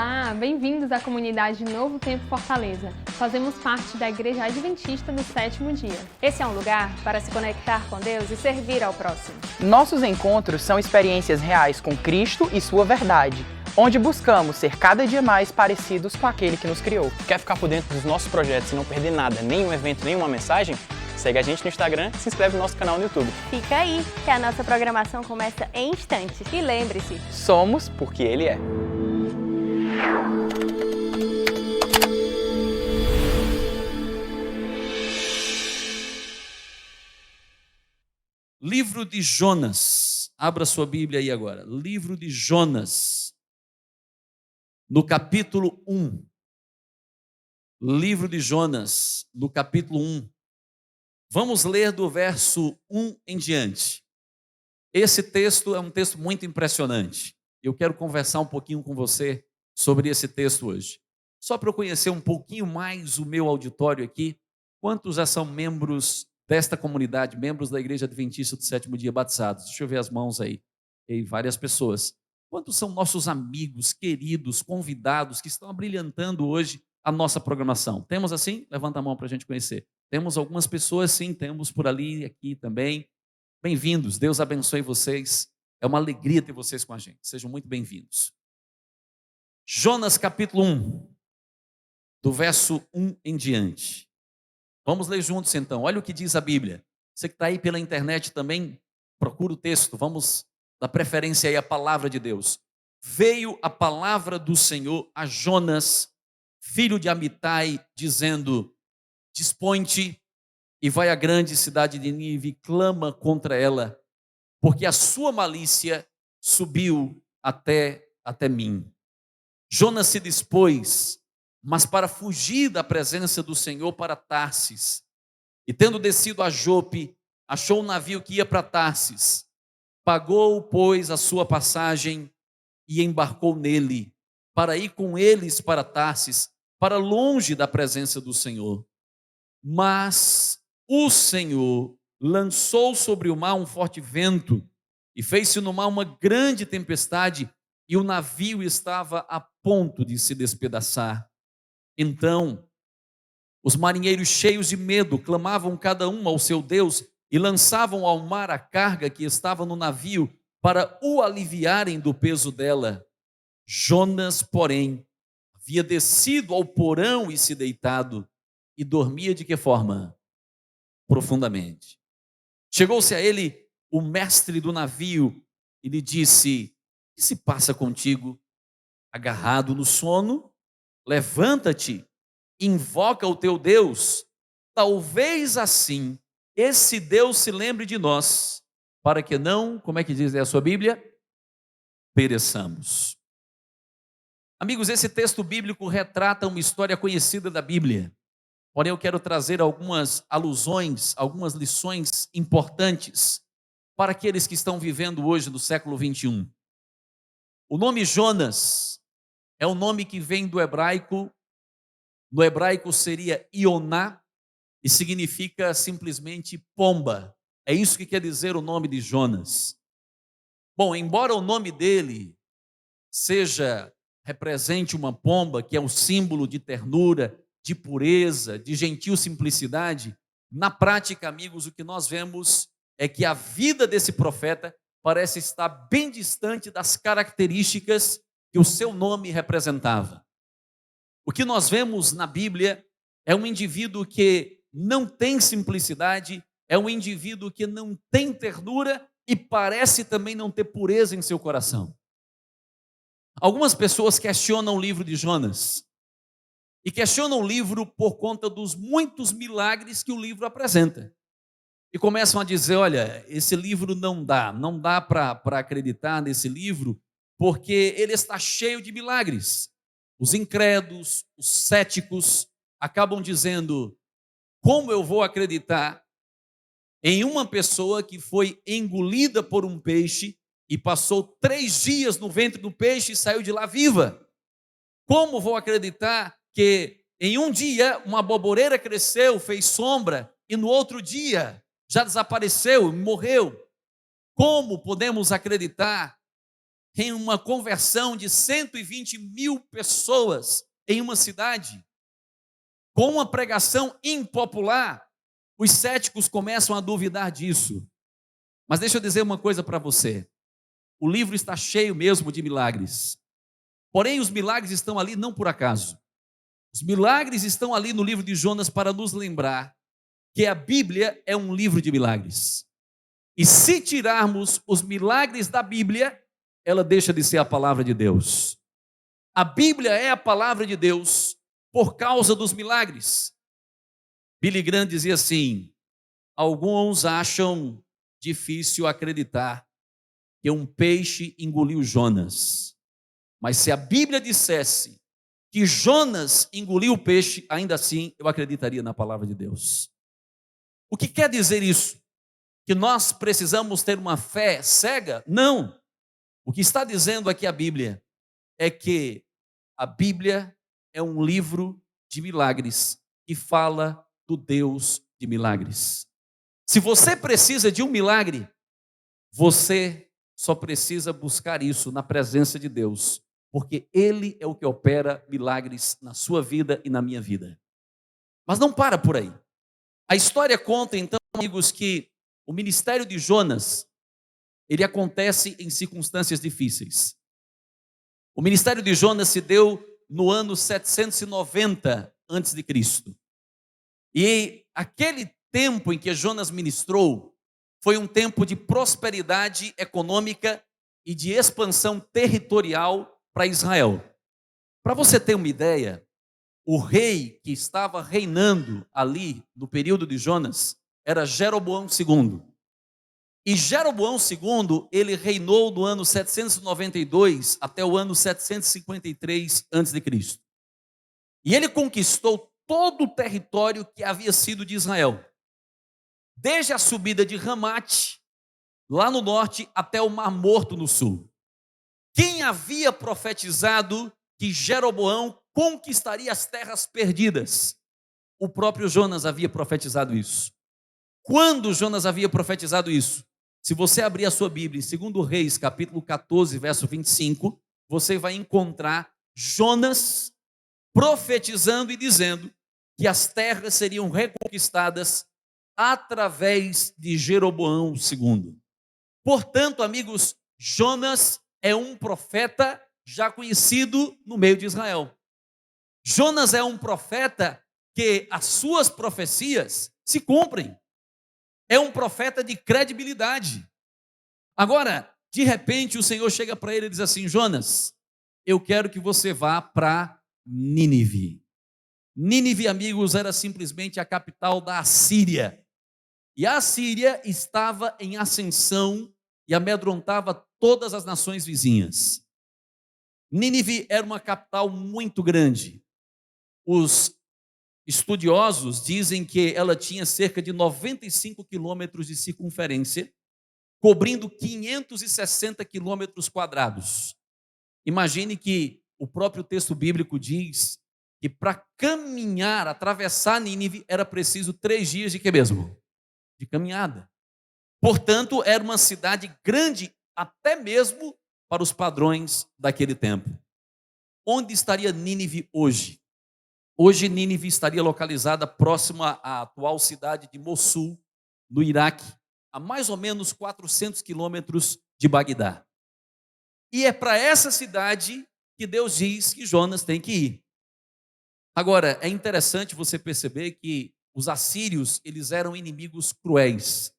Olá, bem-vindos à comunidade Novo Tempo Fortaleza. Fazemos parte da Igreja Adventista do Sétimo Dia. Esse é um lugar para se conectar com Deus e servir ao próximo. Nossos encontros são experiências reais com Cristo e sua verdade, onde buscamos ser cada dia mais parecidos com aquele que nos criou. Quer ficar por dentro dos nossos projetos e não perder nada, nenhum evento, nenhuma mensagem? Segue a gente no Instagram e se inscreve no nosso canal no YouTube. Fica aí, que a nossa programação começa em instantes. E lembre-se, Somos porque Ele é. Livro de Jonas. Abra sua Bíblia aí agora. Livro de Jonas. No capítulo 1. Livro de Jonas, no capítulo 1. Vamos ler do verso 1 em diante. Esse texto é um texto muito impressionante. Eu quero conversar um pouquinho com você sobre esse texto hoje. Só para eu conhecer um pouquinho mais o meu auditório aqui, quantos já são membros desta comunidade, membros da Igreja Adventista do Sétimo Dia batizados? Deixa eu ver as mãos aí. E várias pessoas. Quantos são nossos amigos, queridos, convidados que estão abrilhantando hoje a nossa programação? Temos assim? Levanta a mão para a gente conhecer. Temos algumas pessoas, sim, temos por ali, aqui também. Bem-vindos, Deus abençoe vocês. É uma alegria ter vocês com a gente. Sejam muito bem-vindos. Jonas capítulo 1, do verso 1 em diante. Vamos ler juntos então. Olha o que diz a Bíblia. Você que está aí pela internet também, procura o texto. Vamos dar preferência aí à palavra de Deus. Veio a palavra do Senhor a Jonas, filho de Amitai, dizendo: dispõe-te e vai à grande cidade de Nínive e clama contra ela, porque a sua malícia subiu até mim. Jonas se dispôs, mas para fugir da presença do Senhor, para Tarsis. E tendo descido a Jope, achou um navio que ia para Tarsis. Pagou, pois, a sua passagem e embarcou nele, para ir com eles para Tarsis, para longe da presença do Senhor. Mas o Senhor lançou sobre o mar um forte vento, e fez-se no mar uma grande tempestade, e o navio estava a ponto de se despedaçar. Então, os marinheiros, cheios de medo, clamavam cada um ao seu Deus e lançavam ao mar a carga que estava no navio para o aliviarem do peso dela. Jonas, porém, havia descido ao porão e se deitado, e dormia de que forma? Profundamente. Chegou-se a ele o mestre do navio e lhe disse: o que se passa contigo? Agarrado no sono? Levanta-te, invoca o teu Deus. Talvez assim esse Deus se lembre de nós, para que não, como é que diz aí a sua Bíblia? Pereçamos. Amigos, esse texto bíblico retrata uma história conhecida da Bíblia. Porém, eu quero trazer algumas alusões, algumas lições importantes para aqueles que estão vivendo hoje no século 21. O nome Jonas é um nome que vem do hebraico. No hebraico seria Ioná e significa simplesmente pomba. É isso que quer dizer o nome de Jonas. Bom, embora o nome dele represente uma pomba, que é um símbolo de ternura, de pureza, de gentil simplicidade, na prática, amigos, o que nós vemos é que a vida desse profeta parece estar bem distante das características que o seu nome representava. O que nós vemos na Bíblia é um indivíduo que não tem simplicidade, é um indivíduo que não tem ternura e parece também não ter pureza em seu coração. Algumas pessoas questionam o livro de Jonas e questionam o livro por conta dos muitos milagres que o livro apresenta. E começam a dizer: olha, esse livro não dá para acreditar nesse livro, porque ele está cheio de milagres. Os incrédulos, os céticos, acabam dizendo: como eu vou acreditar em uma pessoa que foi engolida por um peixe e passou 3 dias no ventre do peixe e saiu de lá viva? Como vou acreditar que em um dia uma borboleira cresceu, fez sombra, e no outro dia já desapareceu, morreu? Como podemos acreditar em uma conversão de 120 mil pessoas em uma cidade, com uma pregação impopular, os céticos começam a duvidar disso. Mas deixa eu dizer uma coisa para você. O livro está cheio mesmo de milagres. Porém, os milagres estão ali não por acaso. Os milagres estão ali no livro de Jonas para nos lembrar que a Bíblia é um livro de milagres. E se tirarmos os milagres da Bíblia, ela deixa de ser a palavra de Deus. A Bíblia é a palavra de Deus por causa dos milagres. Billy Graham dizia assim: alguns acham difícil acreditar que um peixe engoliu Jonas. Mas se a Bíblia dissesse que Jonas engoliu o peixe, ainda assim eu acreditaria na palavra de Deus. O que quer dizer isso? Que nós precisamos ter uma fé cega? Não. O que está dizendo aqui a Bíblia é que a Bíblia é um livro de milagres que fala do Deus de milagres. Se você precisa de um milagre, você só precisa buscar isso na presença de Deus, porque Ele é o que opera milagres na sua vida e na minha vida. Mas não para por aí. A história conta, então, amigos, que o ministério de Jonas, ele acontece em circunstâncias difíceis. O ministério de Jonas se deu no ano 790 a.C. E aquele tempo em que Jonas ministrou foi um tempo de prosperidade econômica e de expansão territorial para Israel. Para você ter uma ideia, o rei que estava reinando ali no período de Jonas era Jeroboão II. E Jeroboão II, ele reinou do ano 792 até o ano 753 a.C. E ele conquistou todo o território que havia sido de Israel, desde a subida de Ramate, lá no norte, até o Mar Morto no sul. Quem havia profetizado que Jeroboão conquistaria as terras perdidas? O próprio Jonas havia profetizado isso. Quando Jonas havia profetizado isso? Se você abrir a sua Bíblia em 2 Reis, capítulo 14, verso 25, você vai encontrar Jonas profetizando e dizendo que as terras seriam reconquistadas através de Jeroboão II. Portanto, amigos, Jonas é um profeta já conhecido no meio de Israel. Jonas é um profeta que as suas profecias se cumprem. É um profeta de credibilidade. Agora, de repente, o Senhor chega para ele e diz assim: Jonas, eu quero que você vá para Nínive. Nínive, amigos, era simplesmente a capital da Assíria. E a Assíria estava em ascensão e amedrontava todas as nações vizinhas. Nínive era uma capital muito grande. Os estudiosos dizem que ela tinha cerca de 95 quilômetros de circunferência, cobrindo 560 quilômetros quadrados. Imagine que o próprio texto bíblico diz que para caminhar, atravessar Nínive, era preciso 3 dias de quê mesmo? De caminhada. Portanto, era uma cidade grande, até mesmo para os padrões daquele tempo. Onde estaria Nínive hoje? Hoje, Nínive estaria localizada próxima à atual cidade de Mossul, no Iraque, a mais ou menos 400 quilômetros de Bagdá. E é para essa cidade que Deus diz que Jonas tem que ir. Agora, é interessante você perceber que os assírios, eles eram inimigos cruéis.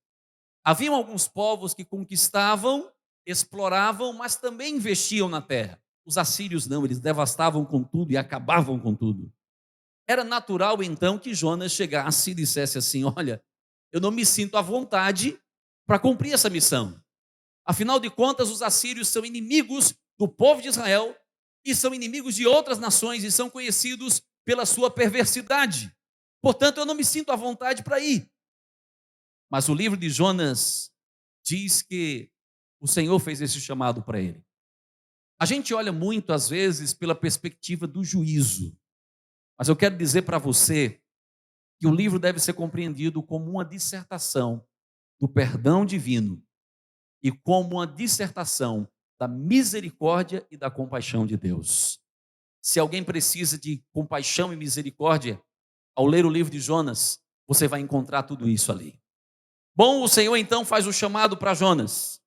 Haviam alguns povos que conquistavam, exploravam, mas também investiam na terra. Os assírios não, eles devastavam com tudo e acabavam com tudo. Era natural, então, que Jonas chegasse e dissesse assim: olha, eu não me sinto à vontade para cumprir essa missão. Afinal de contas, os assírios são inimigos do povo de Israel e são inimigos de outras nações e são conhecidos pela sua perversidade. Portanto, eu não me sinto à vontade para ir. Mas o livro de Jonas diz que o Senhor fez esse chamado para ele. A gente olha muito, às vezes, pela perspectiva do juízo. Mas eu quero dizer para você que o livro deve ser compreendido como uma dissertação do perdão divino e como uma dissertação da misericórdia e da compaixão de Deus. Se alguém precisa de compaixão e misericórdia, ao ler o livro de Jonas, você vai encontrar tudo isso ali. Bom, o Senhor então faz o chamado para Jonas.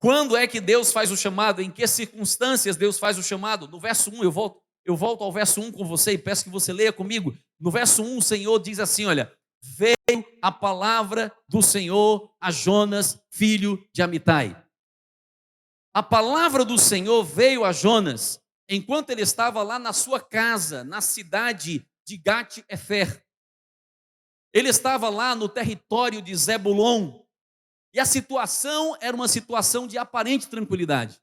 Quando é que Deus faz o chamado? Em que circunstâncias Deus faz o chamado? No verso 1, eu volto ao verso 1 com você e peço que você leia comigo. No verso 1, o Senhor diz assim, olha: veio a palavra do Senhor a Jonas, filho de Amitai. A palavra do Senhor veio a Jonas enquanto ele estava lá na sua casa, na cidade de Gat-Efer. Ele estava lá no território de Zebulon. E a situação era uma situação de aparente tranquilidade.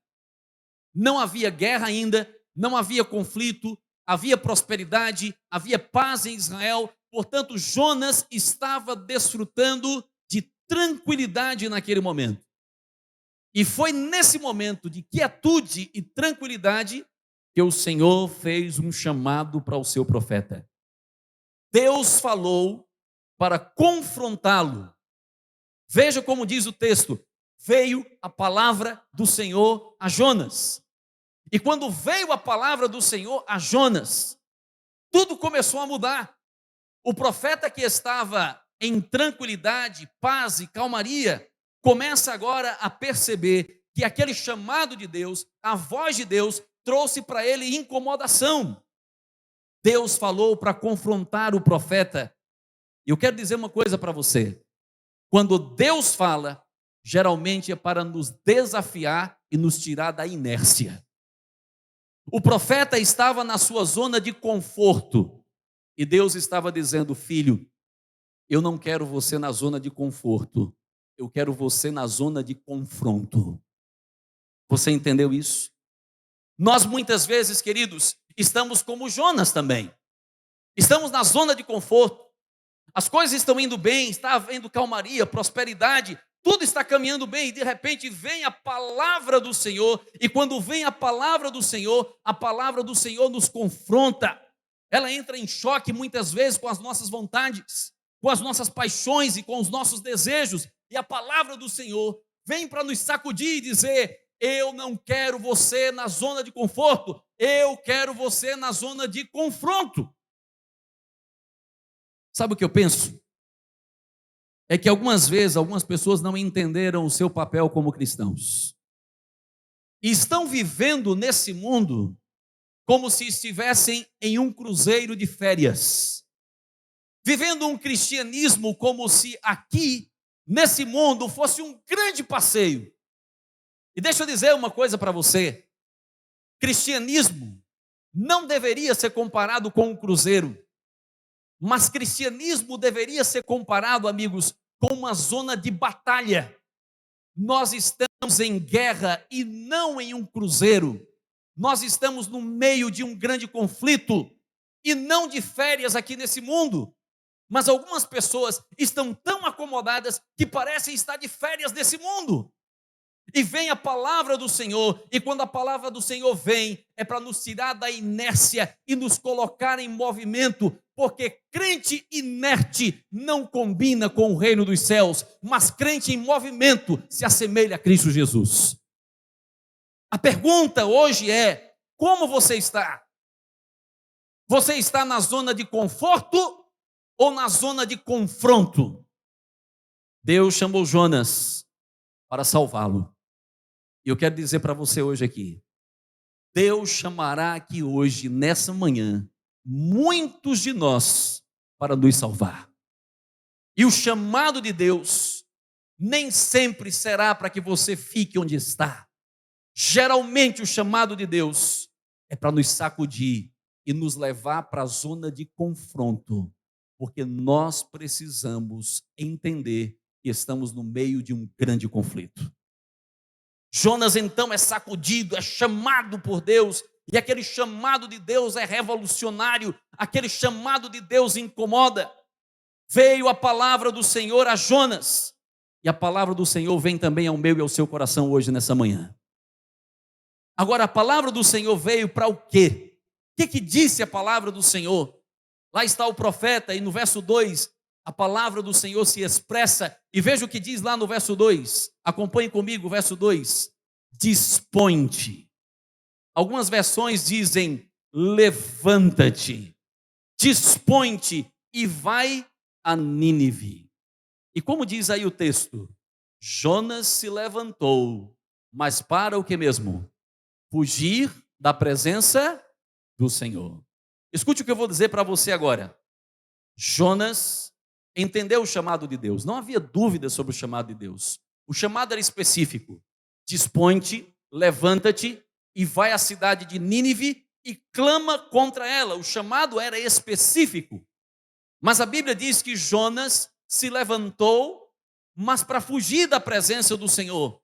Não havia guerra ainda, não havia conflito, havia prosperidade, havia paz em Israel. Portanto, Jonas estava desfrutando de tranquilidade naquele momento. E foi nesse momento de quietude e tranquilidade que o Senhor fez um chamado para o seu profeta. Deus falou para confrontá-lo. Veja como diz o texto: veio a palavra do Senhor a Jonas. E quando veio a palavra do Senhor a Jonas, tudo começou a mudar. O profeta que estava em tranquilidade, paz e calmaria, começa agora a perceber que aquele chamado de Deus, a voz de Deus, trouxe para ele incomodação. Deus falou para confrontar o profeta. E eu quero dizer uma coisa para você. Quando Deus fala, geralmente é para nos desafiar e nos tirar da inércia. O profeta estava na sua zona de conforto. E Deus estava dizendo: filho, eu não quero você na zona de conforto. Eu quero você na zona de confronto. Você entendeu isso? Nós muitas vezes, queridos, estamos como Jonas também. Estamos na zona de conforto. As coisas estão indo bem, está havendo calmaria, prosperidade, tudo está caminhando bem, e de repente vem a palavra do Senhor, e quando vem a palavra do Senhor nos confronta. Ela entra em choque muitas vezes com as nossas vontades, com as nossas paixões e com os nossos desejos, e a palavra do Senhor vem para nos sacudir e dizer: eu não quero você na zona de conforto, eu quero você na zona de confronto. Sabe o que eu penso? É que algumas vezes, algumas pessoas não entenderam o seu papel como cristãos. E estão vivendo nesse mundo como se estivessem em um cruzeiro de férias. Vivendo um cristianismo como se aqui, nesse mundo, fosse um grande passeio. E deixa eu dizer uma coisa para você. Cristianismo não deveria ser comparado com um cruzeiro. Mas cristianismo deveria ser comparado, amigos, com uma zona de batalha. Nós estamos em guerra e não em um cruzeiro. Nós estamos no meio de um grande conflito e não de férias aqui nesse mundo. Mas algumas pessoas estão tão acomodadas que parecem estar de férias nesse mundo. E vem a palavra do Senhor, e quando a palavra do Senhor vem, é para nos tirar da inércia e nos colocar em movimento, porque crente inerte não combina com o reino dos céus, mas crente em movimento se assemelha a Cristo Jesus. A pergunta hoje é: como você está? Você está na zona de conforto ou na zona de confronto? Deus chamou Jonas para salvá-lo. E eu quero dizer para você hoje aqui: Deus chamará aqui hoje, nessa manhã, muitos de nós para nos salvar. E o chamado de Deus nem sempre será para que você fique onde está. Geralmente o chamado de Deus é para nos sacudir e nos levar para a zona de confronto, porque nós precisamos entender que estamos no meio de um grande conflito. Jonas então é sacudido, é chamado por Deus, e aquele chamado de Deus é revolucionário, aquele chamado de Deus incomoda. Veio a palavra do Senhor a Jonas, e a palavra do Senhor vem também ao meu e ao seu coração hoje, nessa manhã. Agora, a palavra do Senhor veio para o quê? O que disse a palavra do Senhor? Lá está o profeta, e no verso 2, a palavra do Senhor se expressa, e veja o que diz lá no verso 2, acompanhe comigo o verso 2, dispõe-te. Algumas versões dizem, levanta-te, dispõe-te e vai a Nínive. E como diz aí o texto, Jonas se levantou, mas para o que mesmo? Fugir da presença do Senhor. Escute o que eu vou dizer para você agora. Jonas entendeu o chamado de Deus, não havia dúvida sobre o chamado de Deus. O chamado era específico. Dispõe-te, levanta-te e vai à cidade de Nínive e clama contra ela. O chamado era específico. Mas a Bíblia diz que Jonas se levantou, mas para fugir da presença do Senhor.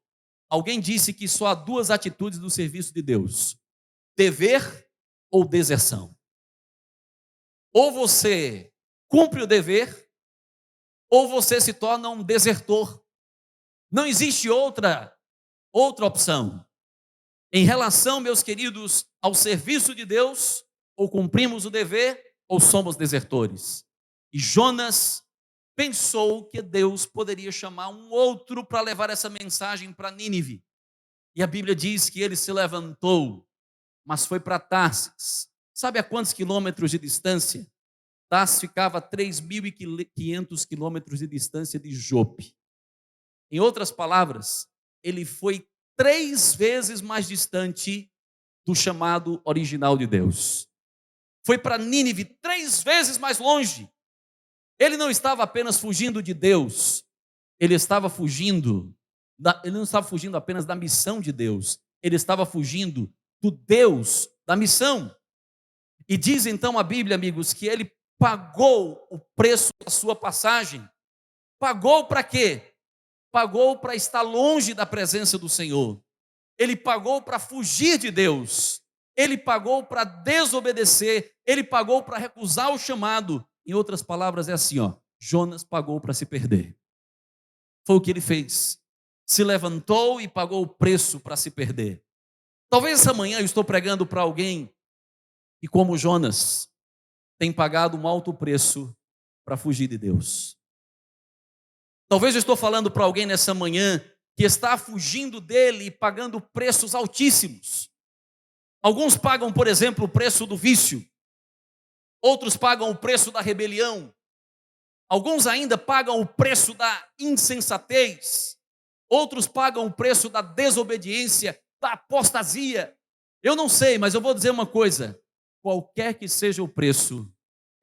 Alguém disse que só há duas atitudes no serviço de Deus: dever ou deserção. Ou você cumpre o dever, ou você se torna um desertor. Não existe outra opção. Em relação, meus queridos, ao serviço de Deus, ou cumprimos o dever, ou somos desertores. E Jonas pensou que Deus poderia chamar um outro para levar essa mensagem para Nínive. E a Bíblia diz que ele se levantou, mas foi para Tarsis. Sabe a quantos quilômetros de distância? Tarsis ficava a 3.500 quilômetros de distância de Jope. Em outras palavras, ele foi 3 vezes mais distante do chamado original de Deus. Foi para Nínive 3 vezes mais longe. Ele não estava apenas fugindo de Deus, ele não estava fugindo apenas da missão de Deus, ele estava fugindo do Deus da missão. E diz então a Bíblia, amigos, que ele pagou o preço da sua passagem. Pagou para quê? Pagou para estar longe da presença do Senhor. Ele pagou para fugir de Deus. Ele pagou para desobedecer. Ele pagou para recusar o chamado. Em outras palavras, é assim, Jonas pagou para se perder. Foi o que ele fez. Se levantou e pagou o preço para se perder. Talvez essa manhã eu estou pregando para alguém que, como Jonas, tem pagado um alto preço para fugir de Deus. Talvez eu estou falando para alguém nessa manhã que está fugindo dele e pagando preços altíssimos. Alguns pagam, por exemplo, o preço do vício. Outros pagam o preço da rebelião. Alguns ainda pagam o preço da insensatez. Outros pagam o preço da desobediência, da apostasia. Eu não sei, mas eu vou dizer uma coisa. Qualquer que seja o preço,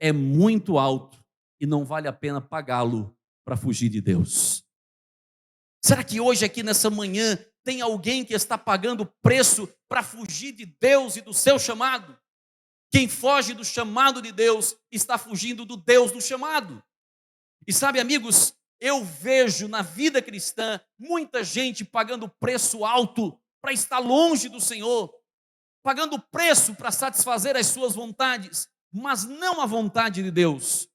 é muito alto e não vale a pena pagá-lo para fugir de Deus. Será que hoje aqui nessa manhã tem alguém que está pagando preço para fugir de Deus e do seu chamado? Quem foge do chamado de Deus está fugindo do Deus do chamado. E sabe, amigos, eu vejo na vida cristã muita gente pagando preço alto para estar longe do Senhor, pagando preço para satisfazer as suas vontades, mas não a vontade de Deus,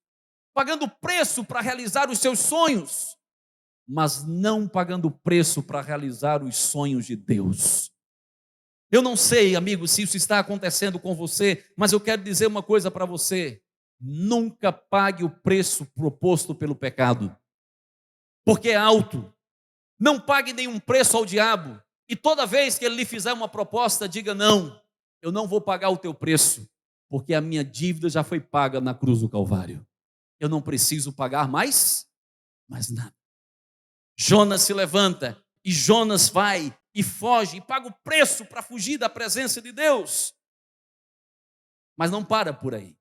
pagando preço para realizar os seus sonhos, mas não pagando preço para realizar os sonhos de Deus. Eu não sei, amigo, se isso está acontecendo com você, mas eu quero dizer uma coisa para você: nunca pague o preço proposto pelo pecado, porque é alto. Não pague nenhum preço ao diabo, e toda vez que ele lhe fizer uma proposta, diga: não, eu não vou pagar o teu preço, porque a minha dívida já foi paga na cruz do Calvário. Eu não preciso pagar mais nada. Jonas se levanta, e Jonas vai e foge, e paga o preço para fugir da presença de Deus. Mas não para por aí.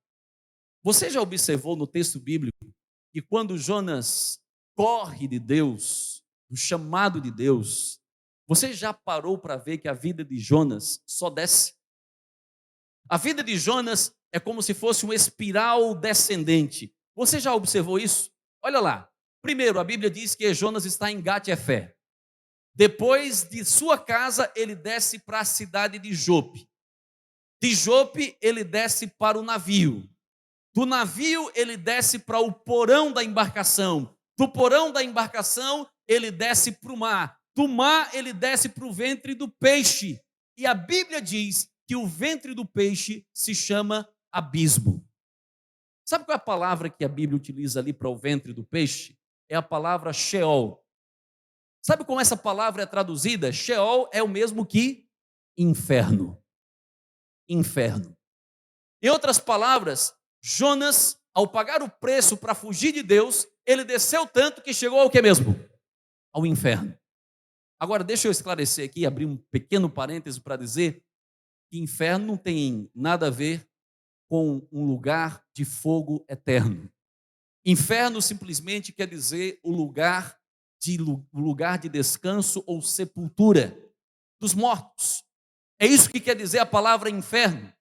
Você já observou no texto bíblico que quando Jonas corre de Deus, do chamado de Deus, você já parou para ver que a vida de Jonas só desce? A vida de Jonas é como se fosse uma espiral descendente. Você já observou isso? Olha lá. Primeiro, a Bíblia diz que Jonas está em Gat-Efé. Depois de sua casa, ele desce para a cidade de Jope. De Jope, ele desce para o navio. Do navio, ele desce para o porão da embarcação. Do porão da embarcação, ele desce para o mar. Do mar, ele desce para o ventre do peixe. E a Bíblia diz que o ventre do peixe se chama abismo. Sabe qual é a palavra que a Bíblia utiliza ali para o ventre do peixe? É a palavra Sheol. Sabe como essa palavra é traduzida? Sheol é o mesmo que inferno. Inferno. Em outras palavras, Jonas, ao pagar o preço para fugir de Deus, ele desceu tanto que chegou ao que mesmo? Ao inferno. Agora, deixa eu esclarecer aqui, abrir um pequeno parêntese para dizer que inferno não tem nada a ver com um lugar de fogo eterno. Inferno simplesmente quer dizer o lugar de descanso ou sepultura dos mortos. É isso que quer dizer a palavra inferno.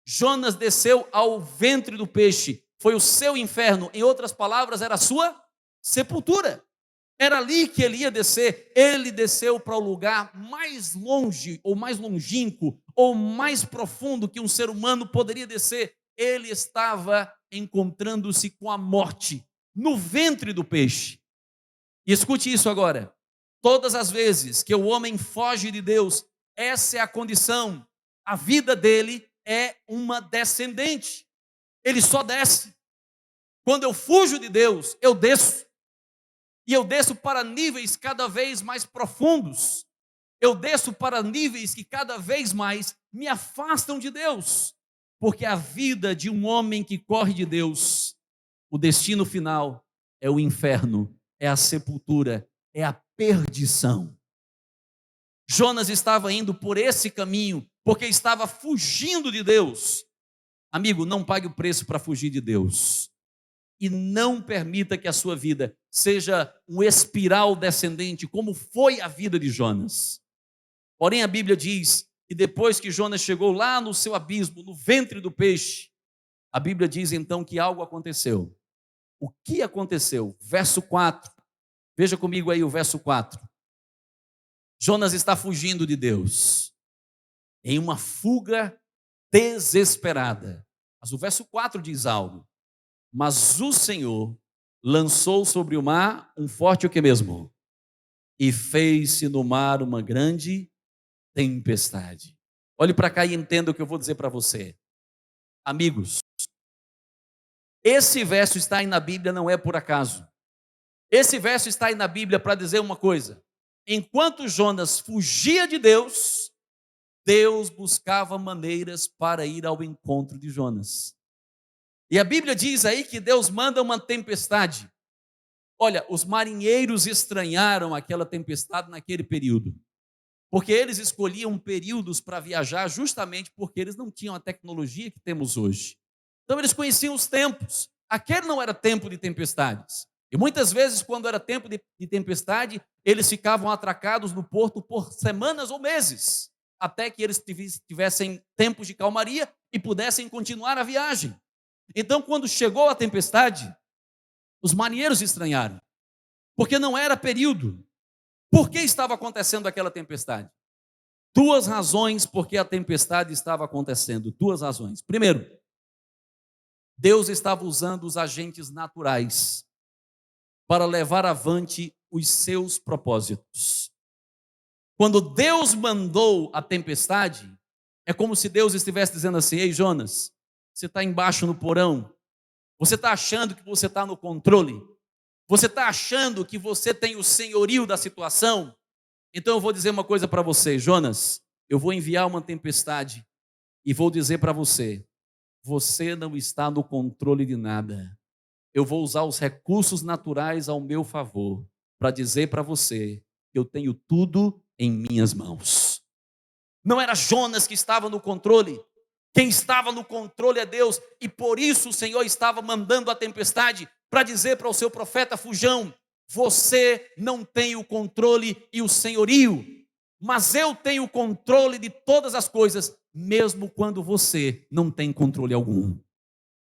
Jonas desceu ao ventre do peixe, foi o seu inferno, em outras palavras, era a sua sepultura. Era ali que ele ia descer. Ele desceu para o lugar mais longe, ou mais longínquo, ou mais profundo que um ser humano poderia descer. Ele estava encontrando-se com a morte no ventre do peixe. E escute isso agora. Todas as vezes que o homem foge de Deus, essa é a condição. A vida dele é uma descendente. Ele só desce. Quando eu fujo de Deus, eu desço. E eu desço para níveis cada vez mais profundos. Eu desço para níveis que cada vez mais me afastam de Deus. Porque a vida de um homem que corre de Deus, o destino final é o inferno, é a sepultura, é a perdição. Jonas estava indo por esse caminho, porque estava fugindo de Deus. Amigo, não pague o preço para fugir de Deus. E não permita que a sua vida seja um espiral descendente, como foi a vida de Jonas. Porém, a Bíblia diz que depois que Jonas chegou lá no seu abismo, no ventre do peixe, a Bíblia diz então que algo aconteceu. O que aconteceu? Verso 4. Veja comigo aí o verso 4. Jonas está fugindo de Deus, em uma fuga desesperada. Mas o verso 4 diz algo. Mas o Senhor lançou sobre o mar um forte o que mesmo? E fez-se no mar uma grande tempestade. Olhe para cá e entenda o que eu vou dizer para você. Amigos, esse verso está aí na Bíblia não é por acaso. Esse verso está aí na Bíblia para dizer uma coisa. Enquanto Jonas fugia de Deus, Deus buscava maneiras para ir ao encontro de Jonas. E a Bíblia diz aí que Deus manda uma tempestade. Olha, os marinheiros estranharam aquela tempestade naquele período, porque eles escolhiam períodos para viajar justamente porque eles não tinham a tecnologia que temos hoje. Então eles conheciam os tempos. Aquele não era tempo de tempestades. E muitas vezes, quando era tempo de tempestade, eles ficavam atracados no porto por semanas ou meses, até que eles tivessem tempos de calmaria e pudessem continuar a viagem. Então, quando chegou a tempestade, os marinheiros estranharam, porque não era período. Por que estava acontecendo aquela tempestade? Duas razões porque a tempestade estava acontecendo. Duas razões. Primeiro, Deus estava usando os agentes naturais para levar avante os seus propósitos. Quando Deus mandou a tempestade, é como se Deus estivesse dizendo assim: ei, Jonas, você está embaixo no porão, você está achando que você está no controle, você está achando que você tem o senhorio da situação, então eu vou dizer uma coisa para você, Jonas, eu vou enviar uma tempestade e vou dizer para você, você não está no controle de nada, eu vou usar os recursos naturais ao meu favor, para dizer para você que eu tenho tudo em minhas mãos. Não era Jonas que estava no controle, quem estava no controle é Deus, e por isso o Senhor estava mandando a tempestade para dizer para o seu profeta Fujão: você não tem o controle e o senhorio, mas eu tenho o controle de todas as coisas, mesmo quando você não tem controle algum.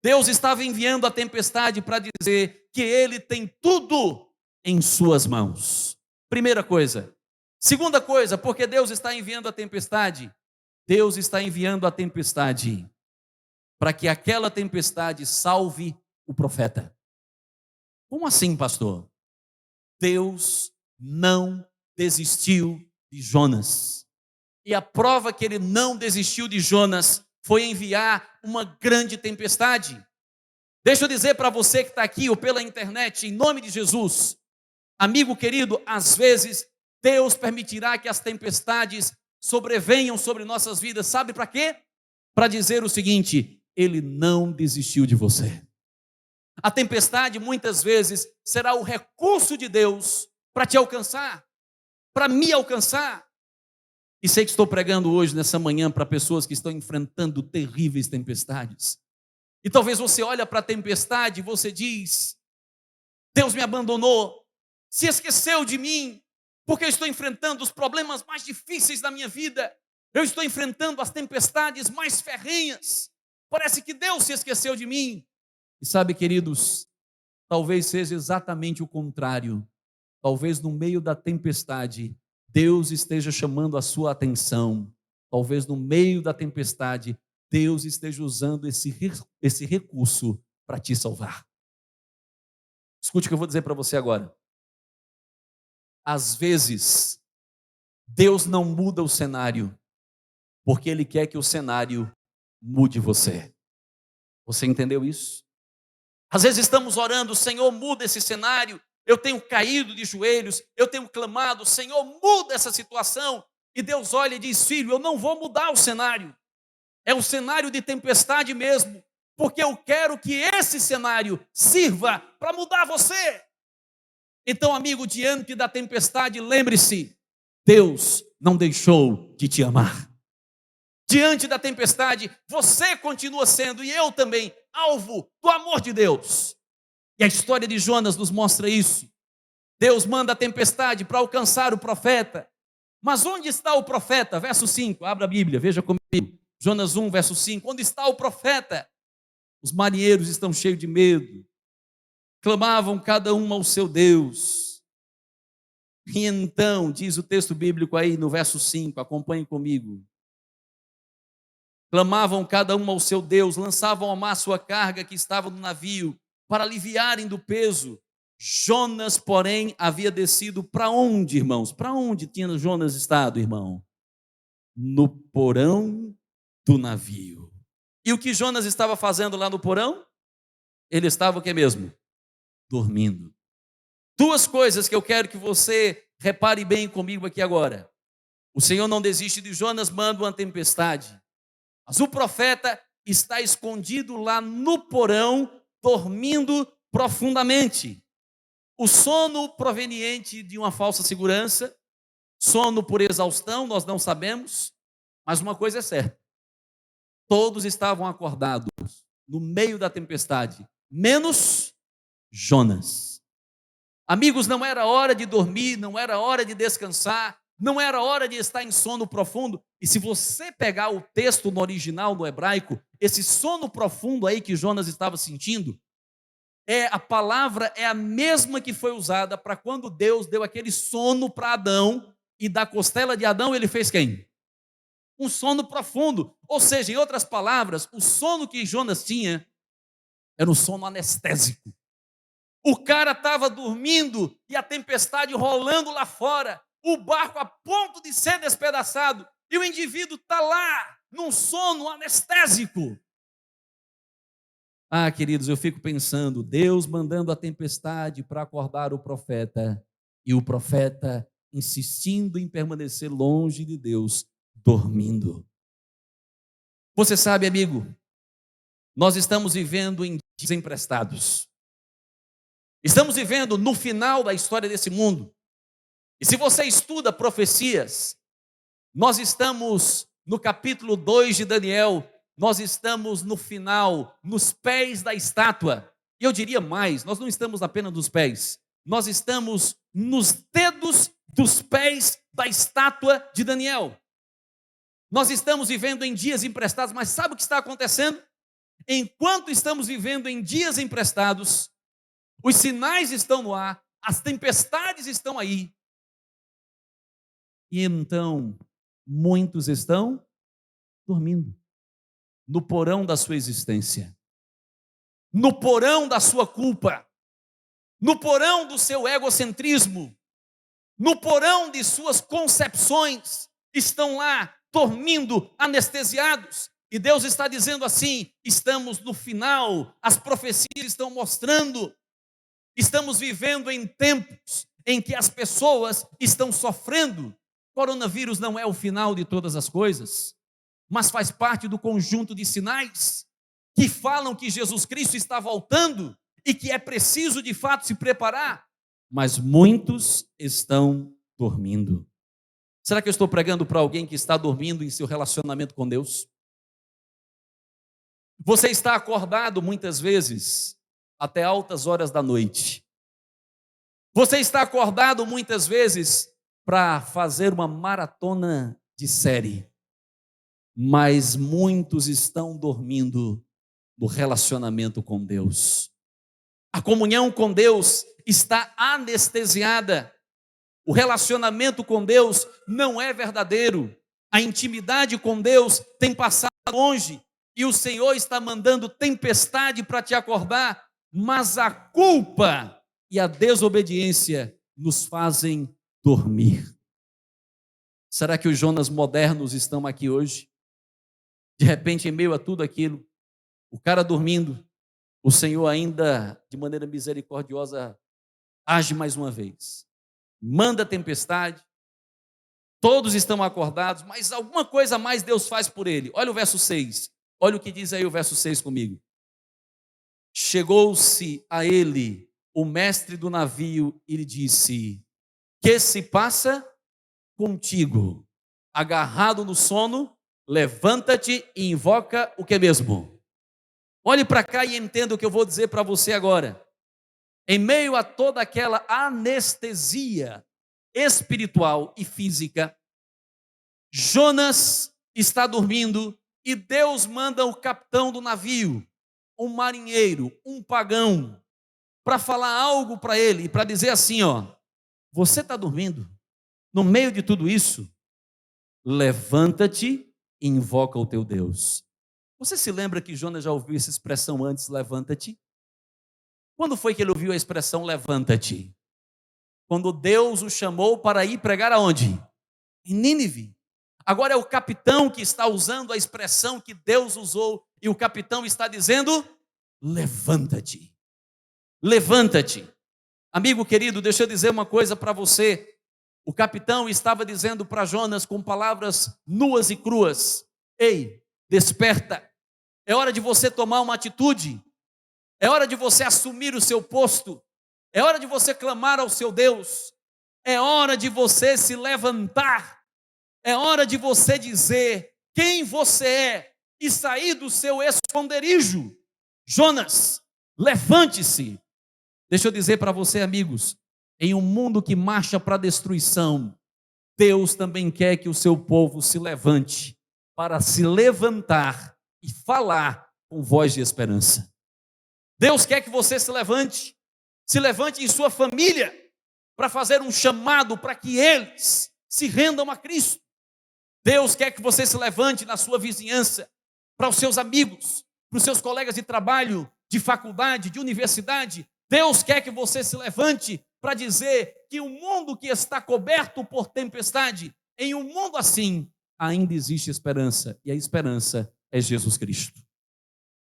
Deus estava enviando a tempestade para dizer que Ele tem tudo em suas mãos. Primeira coisa. Segunda coisa, porque Deus está enviando a tempestade? Deus está enviando a tempestade para que aquela tempestade salve o profeta. Como assim, pastor? Deus não desistiu de Jonas. E a prova que ele não desistiu de Jonas foi enviar uma grande tempestade. Deixa eu dizer para você que está aqui ou pela internet, em nome de Jesus, amigo querido, às vezes Deus permitirá que as tempestades sobrevenham sobre nossas vidas. Sabe para quê? Para dizer o seguinte: Ele não desistiu de você. A tempestade muitas vezes será o recurso de Deus para te alcançar, para me alcançar. E sei que estou pregando hoje, nessa manhã, para pessoas que estão enfrentando terríveis tempestades. E talvez você olhe para a tempestade e você diz: Deus me abandonou, se esqueceu de mim, porque eu estou enfrentando os problemas mais difíceis da minha vida. Eu estou enfrentando as tempestades mais ferrenhas. Parece que Deus se esqueceu de mim. E sabe, queridos, talvez seja exatamente o contrário. Talvez no meio da tempestade, Deus esteja chamando a sua atenção. Talvez no meio da tempestade, Deus esteja usando esse recurso para te salvar. Escute o que eu vou dizer para você agora. Às vezes, Deus não muda o cenário, porque Ele quer que o cenário mude você. Você entendeu isso? Às vezes estamos orando: Senhor, muda esse cenário. Eu tenho caído de joelhos, eu tenho clamado: Senhor, muda essa situação. E Deus olha e diz: filho, eu não vou mudar o cenário. É um cenário de tempestade mesmo, porque eu quero que esse cenário sirva para mudar você. Então, amigo, diante da tempestade, lembre-se: Deus não deixou de te amar. Diante da tempestade, você continua sendo, e eu também, alvo do amor de Deus. E a história de Jonas nos mostra isso. Deus manda a tempestade para alcançar o profeta. Mas onde está o profeta? Verso 5, abra a Bíblia, veja comigo. Jonas 1, verso 5, onde está o profeta? Os marinheiros estão cheios de medo. Clamavam cada um ao seu Deus. E então, diz o texto bíblico aí no verso 5, acompanhe comigo. Clamavam cada um ao seu Deus, lançavam ao mar sua carga que estava no navio, para aliviarem do peso. Jonas, porém, havia descido para onde, irmãos? Para onde tinha Jonas estado, irmão? No porão do navio. E o que Jonas estava fazendo lá no porão? Ele estava o que mesmo? Dormindo. Duas coisas que eu quero que você repare bem comigo aqui agora. O Senhor não desiste de Jonas, manda uma tempestade. Mas o profeta está escondido lá no porão, dormindo profundamente. O sono proveniente de uma falsa segurança, sono por exaustão, nós não sabemos, mas uma coisa é certa: todos estavam acordados no meio da tempestade, menos Jonas. Amigos, não era hora de dormir, não era hora de descansar, não era hora de estar em sono profundo. E se você pegar o texto no original, no hebraico, esse sono profundo aí que Jonas estava sentindo, a palavra é a mesma que foi usada para quando Deus deu aquele sono para Adão, e da costela de Adão ele fez quem? Um sono profundo. Ou seja, em outras palavras, o sono que Jonas tinha era um sono anestésico. O cara estava dormindo e a tempestade rolando lá fora, o barco a ponto de ser despedaçado, e o indivíduo está lá num sono anestésico. Ah, queridos, eu fico pensando, Deus mandando a tempestade para acordar o profeta, e o profeta insistindo em permanecer longe de Deus, dormindo. Você sabe, amigo, nós estamos vivendo em dias emprestados. Estamos vivendo no final da história desse mundo. E se você estuda profecias, nós estamos no capítulo 2 de Daniel, nós estamos no final, nos pés da estátua. E eu diria mais, nós não estamos apenas nos pés, nós estamos nos dedos dos pés da estátua de Daniel. Nós estamos vivendo em dias emprestados, mas sabe o que está acontecendo? Enquanto estamos vivendo em dias emprestados, os sinais estão no ar, as tempestades estão aí. E então, muitos estão dormindo no porão da sua existência, no porão da sua culpa, no porão do seu egocentrismo, no porão de suas concepções, estão lá dormindo, anestesiados. E Deus está dizendo assim: estamos no final, as profecias estão mostrando, estamos vivendo em tempos em que as pessoas estão sofrendo. Coronavírus não é o final de todas as coisas, mas faz parte do conjunto de sinais que falam que Jesus Cristo está voltando e que é preciso de fato se preparar, mas muitos estão dormindo. Será que eu estou pregando para alguém que está dormindo em seu relacionamento com Deus? Você está acordado muitas vezes até altas horas da noite. Você está acordado muitas vezes para fazer uma maratona de série, mas muitos estão dormindo no relacionamento com Deus. A comunhão com Deus está anestesiada. O relacionamento com Deus não é verdadeiro. A intimidade com Deus tem passado longe. E o Senhor está mandando tempestade para te acordar. Mas a culpa e a desobediência nos fazem dormir. Será que os Jonas modernos estão aqui hoje? De repente, em meio a tudo aquilo, o cara dormindo, o Senhor ainda, de maneira misericordiosa, age mais uma vez. Manda tempestade, todos estão acordados, mas alguma coisa a mais Deus faz por ele. Olha o verso 6, olha o que diz aí o verso 6 comigo. Chegou-se a ele o mestre do navio e lhe disse: que se passa contigo? Agarrado no sono, levanta-te e invoca o que mesmo? Olhe para cá e entenda o que eu vou dizer para você agora. Em meio a toda aquela anestesia espiritual e física, Jonas está dormindo e Deus manda o capitão do navio, um marinheiro, um pagão, para falar algo para ele, para dizer assim, ó, você está dormindo? No meio de tudo isso, levanta-te e invoca o teu Deus. Você se lembra que Jonas já ouviu essa expressão antes, levanta-te? Quando foi que ele ouviu a expressão levanta-te? Quando Deus o chamou para ir pregar aonde? Em Nínive. Agora é o capitão que está usando a expressão que Deus usou, e o capitão está dizendo, levanta-te. Levanta-te. Amigo querido, deixa eu dizer uma coisa para você. O capitão estava dizendo para Jonas com palavras nuas e cruas: ei, desperta, é hora de você tomar uma atitude, é hora de você assumir o seu posto, é hora de você clamar ao seu Deus, é hora de você se levantar, é hora de você dizer quem você é e sair do seu esconderijo. Jonas, levante-se. Deixa eu dizer para você, amigos, em um mundo que marcha para a destruição, Deus também quer que o seu povo se levante para se levantar e falar com voz de esperança. Deus quer que você se levante em sua família, para fazer um chamado para que eles se rendam a Cristo. Deus quer que você se levante na sua vizinhança, para os seus amigos, para os seus colegas de trabalho, de faculdade, de universidade. Deus quer que você se levante para dizer que o mundo que está coberto por tempestade, em um mundo assim, ainda existe esperança, e a esperança é Jesus Cristo.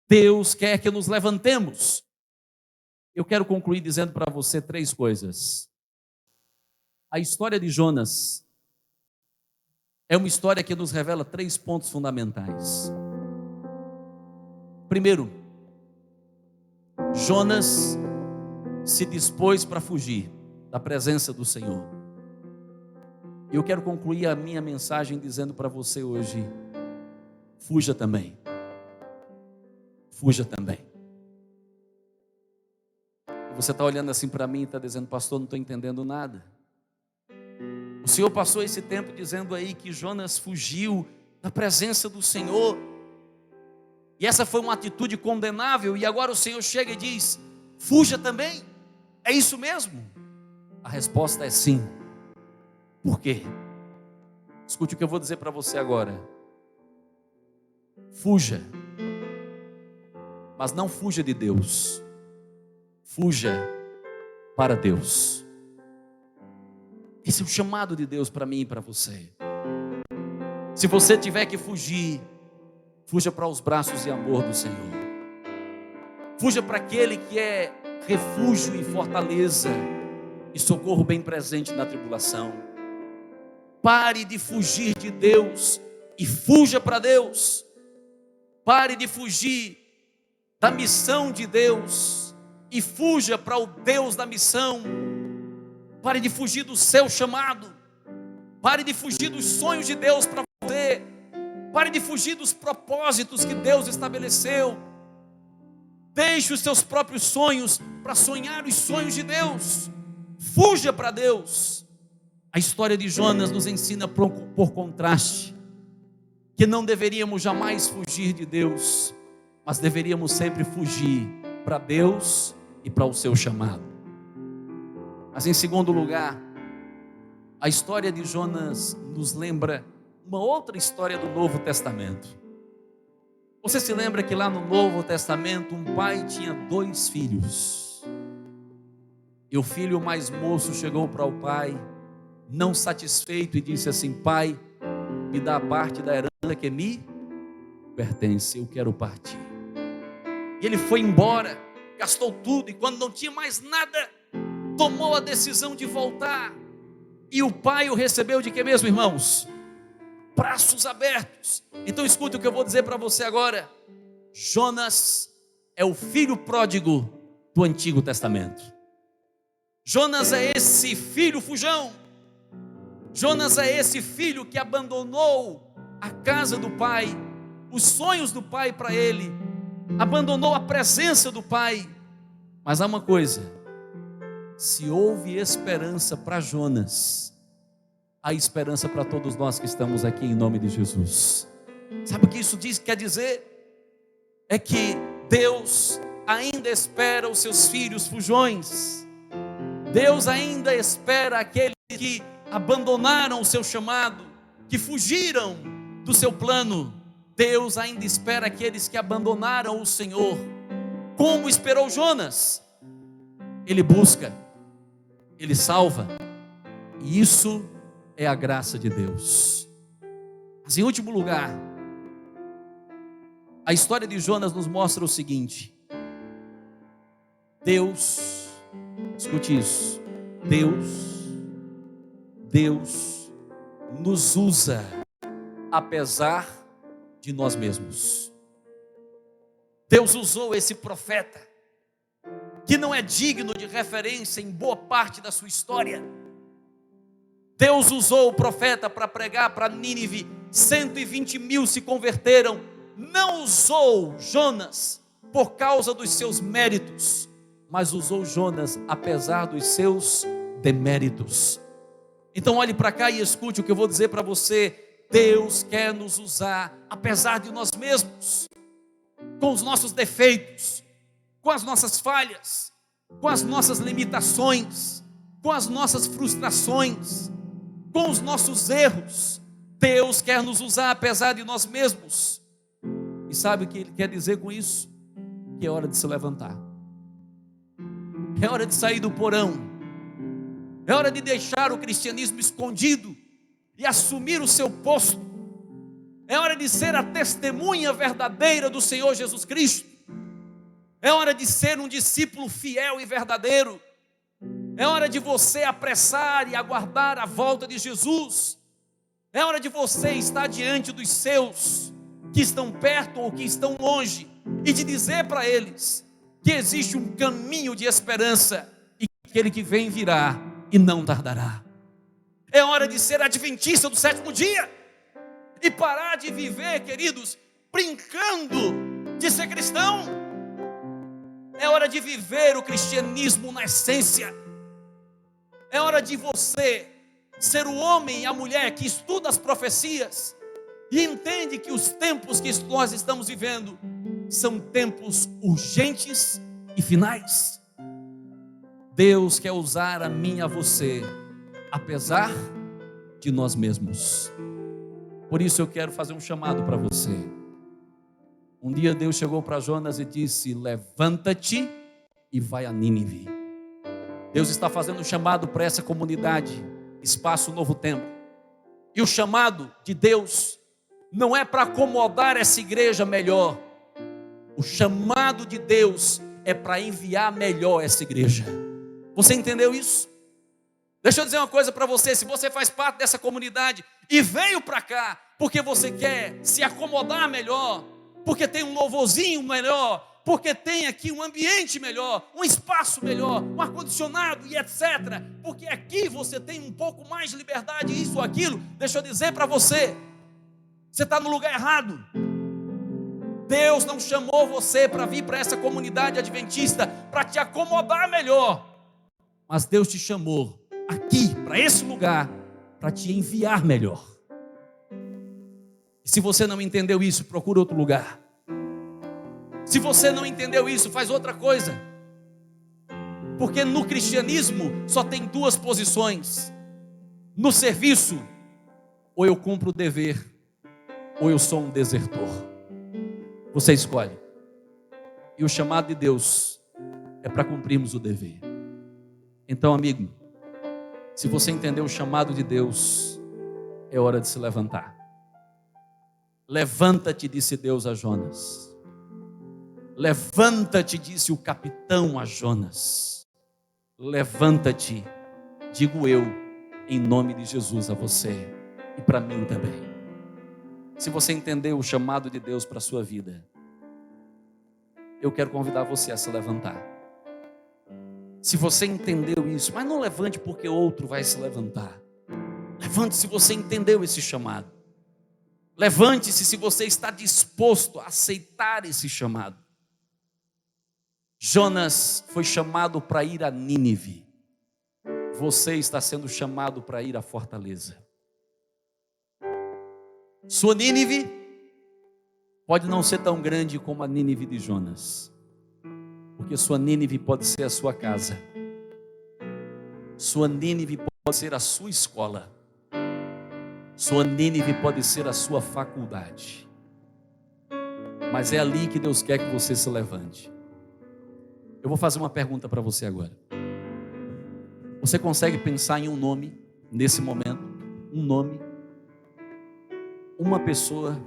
Deus quer que nos levantemos. Eu quero concluir dizendo para você 3 coisas. A história de Jonas é uma história que nos revela 3 pontos fundamentais. Primeiro, Jonas se dispôs para fugir da presença do Senhor. Eu quero concluir a minha mensagem dizendo para você hoje: fuja também. Fuja também. Você está olhando assim para mim e está dizendo: pastor, não estou entendendo nada. O Senhor passou esse tempo dizendo aí que Jonas fugiu da presença do Senhor, e essa foi uma atitude condenável, e agora o Senhor chega e diz: fuja também. É isso mesmo? A resposta é sim. Por quê? Escute o que eu vou dizer para você agora. Fuja, mas não fuja de Deus. Fuja para Deus. Esse é o chamado de Deus para mim e para você. Se você tiver que fugir, fuja para os braços de amor do Senhor. Fuja para aquele que é refúgio e fortaleza. e socorro bem presente na tribulação. Pare de fugir de Deus e fuja para Deus. Pare de fugir da missão de Deus e fuja para o Deus da missão. Pare de fugir do seu chamado. Pare de fugir dos sonhos de Deus para você. Pare de fugir dos propósitos que Deus estabeleceu. Deixe os seus próprios sonhos para sonhar os sonhos de Deus. Fuja para Deus. A história de Jonas nos ensina por contraste que não deveríamos jamais fugir de Deus, mas deveríamos sempre fugir para Deus e para o seu chamado. Mas em segundo lugar, a história de Jonas nos lembra uma outra história do Novo Testamento. Você se lembra que lá no Novo Testamento um pai tinha 2 filhos. E o filho mais moço chegou para o pai, não satisfeito, e disse assim: pai, me dá a parte da herança que me pertence, eu quero partir. E ele foi embora, gastou tudo, e quando não tinha mais nada, tomou a decisão de voltar. E o pai o recebeu de que mesmo, irmãos? Braços abertos. Então escute o que eu vou dizer para você agora. Jonas é o filho pródigo do Antigo Testamento. Jonas é esse filho fujão. Jonas é esse filho que abandonou a casa do pai, os sonhos do pai para ele, abandonou a presença do pai. Mas há uma coisa: se houve esperança para Jonas, há esperança para todos nós que estamos aqui em nome de Jesus. Sabe o que isso quer dizer? É que Deus ainda espera os seus filhos fujões. Deus ainda espera aqueles que abandonaram o seu chamado, que fugiram do seu plano. Deus ainda espera aqueles que abandonaram o Senhor. Como esperou Jonas? Ele busca, ele salva, e isso é a graça de Deus. Mas em último lugar, a história de Jonas nos mostra o seguinte: Deus, escute isso, Deus nos usa apesar de nós mesmos. Deus usou esse profeta, que não é digno de referência em boa parte da sua história. Deus usou o profeta para pregar para Nínive, 120 mil se converteram. Não usou Jonas por causa dos seus méritos, mas usou Jonas apesar dos seus deméritos. Então olhe para cá e escute o que eu vou dizer para você. Deus quer nos usar apesar de nós mesmos, com os nossos defeitos, com as nossas falhas, com as nossas limitações, com as nossas frustrações, com os nossos erros. Deus quer nos usar apesar de nós mesmos. E sabe o que Ele quer dizer com isso? Que é hora de se levantar, é hora de sair do porão, é hora de deixar o cristianismo escondido e assumir o seu posto. É hora de ser a testemunha verdadeira do Senhor Jesus Cristo. É hora de ser um discípulo fiel e verdadeiro. É hora de você apressar e aguardar a volta de Jesus. É hora de você estar diante dos seus, que estão perto ou que estão longe, e de dizer para eles que existe um caminho de esperança, e que aquele que vem virá e não tardará. É hora de ser adventista do 7º dia e parar de viver, queridos, brincando de ser cristão. É hora de viver o cristianismo na essência. É hora de você ser o homem e a mulher que estuda as profecias e entende que os tempos que nós estamos vivendo são tempos urgentes e finais. Deus quer usar a mim e a você apesar de nós mesmos. Por isso eu quero fazer um chamado para você. Um dia Deus chegou para Jonas e disse: levanta-te e vai a Nínive. Deus está fazendo um chamado para essa comunidade, Espaço Novo Tempo. E o chamado de Deus não é para acomodar essa igreja melhor. O chamado de Deus é para enviar melhor essa igreja. Você entendeu isso? Deixa eu dizer uma coisa para você, se você faz parte dessa comunidade e veio para cá porque você quer se acomodar melhor, porque tem um louvorzinho melhor, porque tem aqui um ambiente melhor, um espaço melhor, um ar-condicionado e etc. Porque aqui você tem um pouco mais de liberdade, isso ou aquilo. Deixa eu dizer para você, você está no lugar errado. Deus não chamou você para vir para essa comunidade adventista para te acomodar melhor. Mas Deus te chamou aqui, para esse lugar, para te enviar melhor. E se você não entendeu isso, procura outro lugar. Se você não entendeu isso, faz outra coisa. Porque no cristianismo só tem duas posições. No serviço, ou eu cumpro o dever, ou eu sou um desertor. Você escolhe. E o chamado de Deus é para cumprirmos o dever. Então, amigo, se você entendeu o chamado de Deus, é hora de se levantar. Levanta-te, disse Deus a Jonas. Levanta-te, disse o capitão a Jonas. Levanta-te, digo eu, em nome de Jesus a você e para mim também. Se você entendeu o chamado de Deus para a sua vida, eu quero convidar você a se levantar. Se você entendeu isso, mas não levante porque outro vai se levantar. Levante se você entendeu esse chamado. Levante-se se você está disposto a aceitar esse chamado. Jonas foi chamado para ir a Nínive. Você está sendo chamado para ir à fortaleza. Sua Nínive pode não ser tão grande como a Nínive de Jonas, porque sua Nínive pode ser a sua casa. Sua Nínive pode ser a sua escola. Sua Nínive pode ser a sua faculdade. Mas é ali que Deus quer que você se levante. Eu vou fazer uma pergunta para você agora. Você consegue pensar em um nome, nesse momento? Um nome? Uma pessoa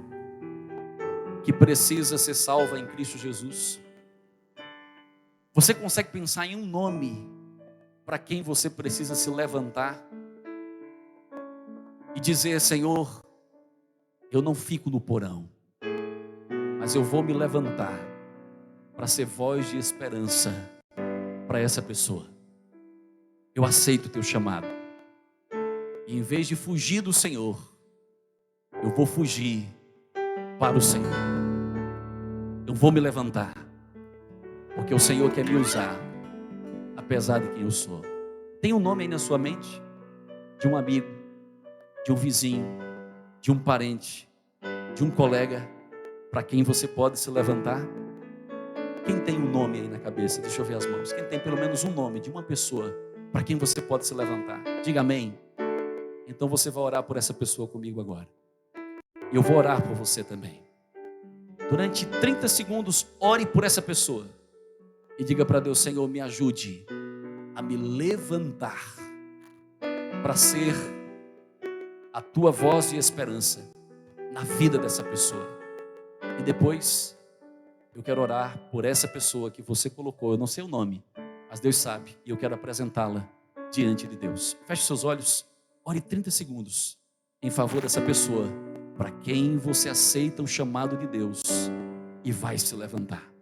que precisa ser salva em Cristo Jesus? Você consegue pensar em um nome para quem você precisa se levantar e dizer: Senhor, eu não fico no porão, mas eu vou me levantar para ser voz de esperança para essa pessoa. Eu aceito o teu chamado. E em vez de fugir do Senhor, eu vou fugir para o Senhor. Eu vou me levantar, porque o Senhor quer me usar, apesar de quem eu sou. Tem um nome aí na sua mente? De um amigo, de um vizinho, de um parente, de um colega, para quem você pode se levantar? Quem tem um nome aí na cabeça? Deixa eu ver as mãos. Quem tem pelo menos um nome de uma pessoa para quem você pode se levantar? Diga amém. Então você vai orar por essa pessoa comigo agora. E eu vou orar por você também. Durante 30 segundos, ore por essa pessoa. E diga para Deus: Senhor, me ajude a me levantar para ser a tua voz de esperança na vida dessa pessoa. E depois eu quero orar por essa pessoa que você colocou. Eu não sei o nome, mas Deus sabe. E eu quero apresentá-la diante de Deus. Feche seus olhos. Ore 30 segundos em favor dessa pessoa para quem você aceita o chamado de Deus e vai se levantar.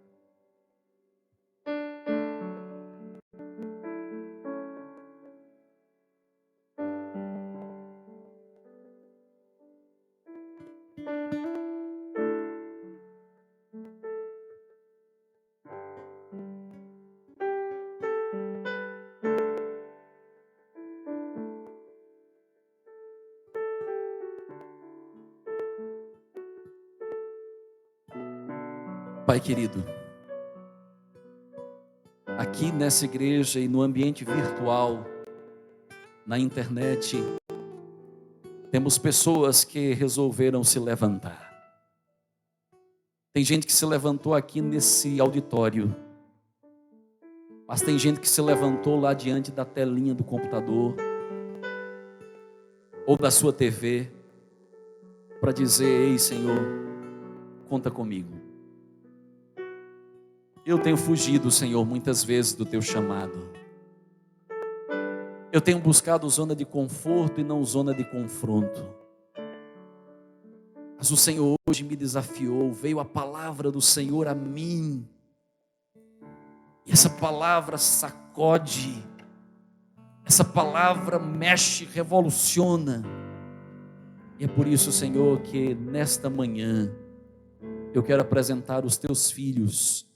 Pai querido, aqui nessa igreja e no ambiente virtual, na internet, temos pessoas que resolveram se levantar. Tem gente que se levantou aqui nesse auditório, mas tem gente que se levantou lá diante da telinha do computador ou da sua TV para dizer: ei, Senhor, conta comigo. Eu tenho fugido, Senhor, muitas vezes do teu chamado. Eu tenho buscado zona de conforto e não zona de confronto. Mas o Senhor hoje me desafiou, veio a palavra do Senhor a mim. E essa palavra sacode, essa palavra mexe, revoluciona. E é por isso, Senhor, que nesta manhã eu quero apresentar os teus filhos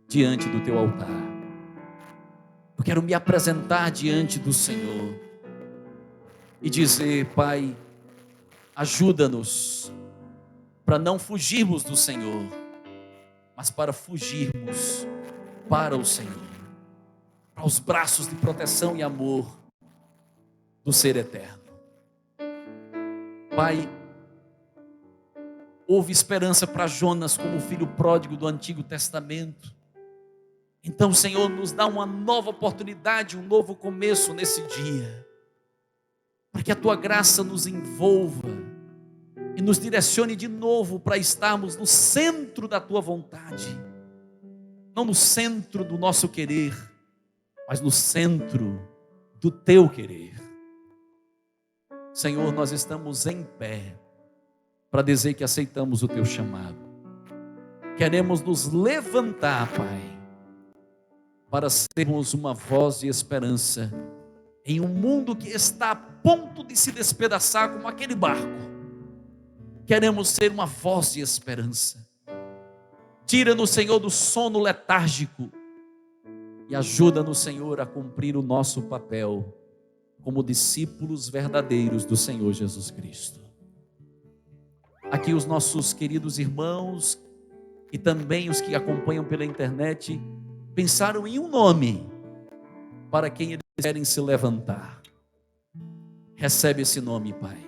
diante do teu altar. Eu quero me apresentar diante do Senhor e dizer: Pai, ajuda-nos para não fugirmos do Senhor, mas para fugirmos para o Senhor, para os braços de proteção e amor do Ser Eterno. Pai, houve esperança para Jonas como filho pródigo do Antigo Testamento. Então, Senhor, nos dá uma nova oportunidade, um novo começo nesse dia, para que a Tua graça nos envolva e nos direcione de novo para estarmos no centro da Tua vontade, não no centro do nosso querer, mas no centro do Teu querer. Senhor, nós estamos em pé para dizer que aceitamos o Teu chamado. Queremos nos levantar, Pai, para sermos uma voz de esperança em um mundo que está a ponto de se despedaçar como aquele barco. Queremos ser uma voz de esperança. Tira-nos, Senhor, do sono letárgico e ajuda-nos, Senhor, a cumprir o nosso papel como discípulos verdadeiros do Senhor Jesus Cristo. Aqui os nossos queridos irmãos e também os que acompanham pela internet pensaram em um nome para quem eles querem se levantar. Recebe esse nome, Pai,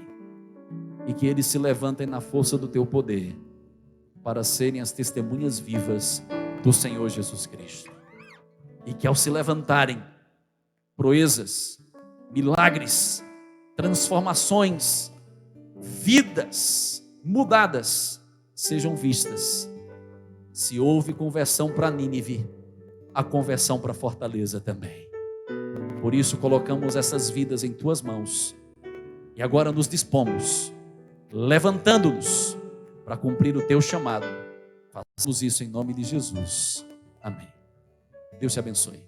e que eles se levantem na força do Teu poder para serem as testemunhas vivas do Senhor Jesus Cristo. E que ao se levantarem, proezas, milagres, transformações, vidas mudadas sejam vistas. Se houve conversão para Nínive, a conversão para Fortaleza também. Por isso colocamos essas vidas em Tuas mãos e agora nos dispomos, levantando-nos para cumprir o Teu chamado. Façamos isso em nome de Jesus. Amém. Deus te abençoe.